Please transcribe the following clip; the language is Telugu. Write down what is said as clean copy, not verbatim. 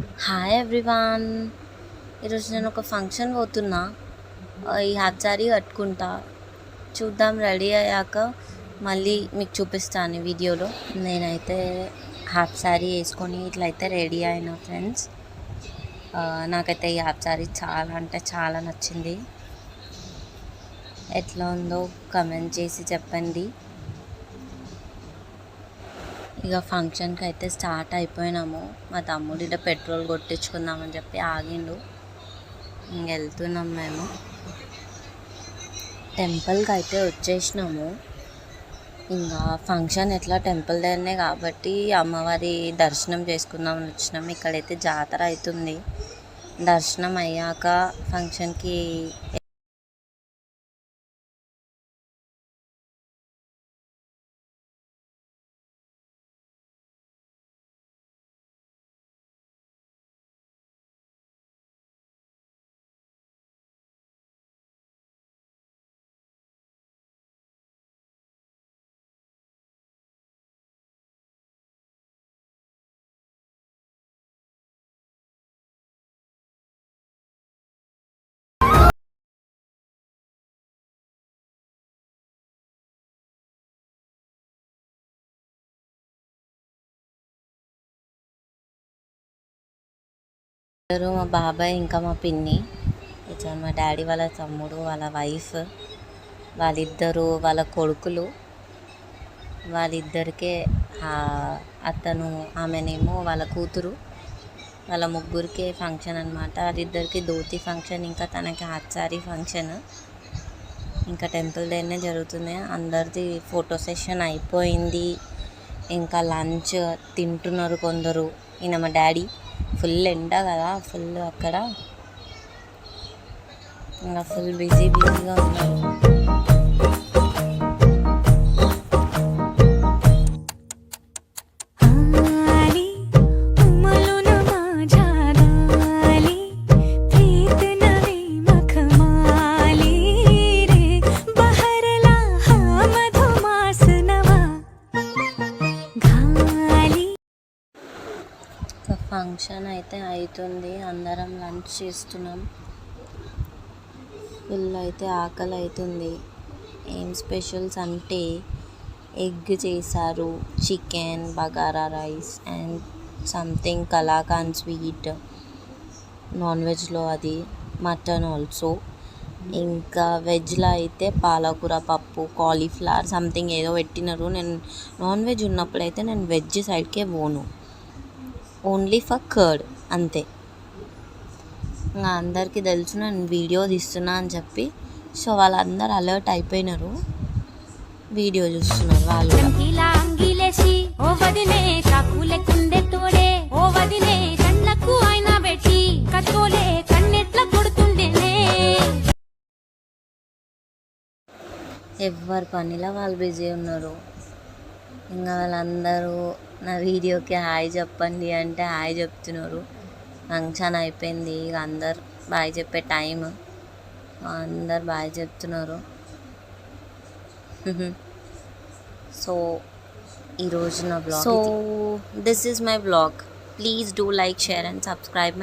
Hi everyone. ఈరోజు నేను ఒక ఫంక్షన్ పోతున్నా. ఈ హాఫ్ సారీ కట్టుకుంటా. చూద్దాం, రెడీ అయ్యాక మళ్ళీ మీకు చూపిస్తాను వీడియోలో. నేనైతే హాఫ్ సారీ వేసుకొని ఇట్లయితే రెడీ అయినా ఫ్రెండ్స్. నాకైతే ఈ హాఫ్ సారీ చాలా అంటే చాలా నచ్చింది. ఎట్లా ఉందో కమెంట్ చేసి చెప్పండి. ఇక ఫంక్షన్కి అయితే స్టార్ట్ అయిపోయినాము. మా తమ్ముడు ఇట్లా పెట్రోల్ కొట్టించుకుందామని చెప్పి ఆగిండు. వెళ్తున్నాం మేము. టెంపుల్కి అయితే వచ్చేసినాము. ఇంకా ఫంక్షన్ ఎట్లా టెంపుల్ దగ్గరనే కాబట్టి అమ్మవారి దర్శనం చేసుకుందామని వచ్చినాము. ఇక్కడైతే జాతర అవుతుంది. దర్శనం అయ్యాక ఫంక్షన్కి మా బాబాయ్ ఇంకా మా పిన్ని, ఇట్లా మా డాడీ వాళ్ళ తమ్ముడు, వాళ్ళ వైఫ్, వాళ్ళిద్దరు వాళ్ళ కొడుకులు, వాళ్ళిద్దరికే అతను ఆమెనేమో వాళ్ళ కూతురు, వాళ్ళ ముగ్గురికే ఫంక్షన్ అనమాట. వాళ్ళిద్దరికి ధోతి ఫంక్షన్, ఇంకా తనకి హాఫ్ సారీ ఫంక్షన్. ఇంకా టెంపుల్ దగ్గరనే జరుగుతుంది. అందరిది ఫోటో సెషన్ అయిపోయింది. ఇంకా లంచ్ తింటున్నారు కొందరు. ఈయన మా డాడీ. ఫుల్ ఎండ కదా, ఫుల్ అక్కడ ఇంకా ఫుల్ బిజీగా ఉన్నారు. ఫంక్షన్ అయితే అవుతుంది. అందరం లంచ్ చేస్తున్నాం. ఫుల్ అయితే ఆకలి అవుతుంది. ఏం స్పెషల్స్ అంటే ఎగ్ చేశారు, chicken, bagara rice and something kalakand sweet, non వెజ్లో అది మటన్ ఆల్సో. ఇంకా వెజ్లో అయితే పాలకూర పప్పు, కాలీఫ్లవర్ సంథింగ్ ఏదో పెట్టినారు. నేను నాన్ వెజ్ ఉన్నప్పుడైతే నేను వెజ్ సైడ్కే పోను, ఓన్లీ ఫర్ కర్డ్ అంతే. ఇంకా అందరికీ తెలుసు నేను వీడియో తీస్తున్నా అని చెప్పి. సో వాళ్ళందరూ అలర్ట్ అయిపోయినారు, వీడియో చూస్తున్నారు వాళ్ళు. ఎవరి పనిలో వాళ్ళు బిజీ ఉన్నారు. ఇంకా వాళ్ళందరూ నా వీడియోకి హాయ్ చెప్పండి అంటే హాయ్ చెప్తున్నారు. ఫంక్షన్ అయిపోయింది. ఇక అందరు బాయ్ చెప్పే టైం. అందరు బాయ్ చెప్తున్నారు. సో ఈరోజు నా blog. So this is my blog. Please do like, share and subscribe.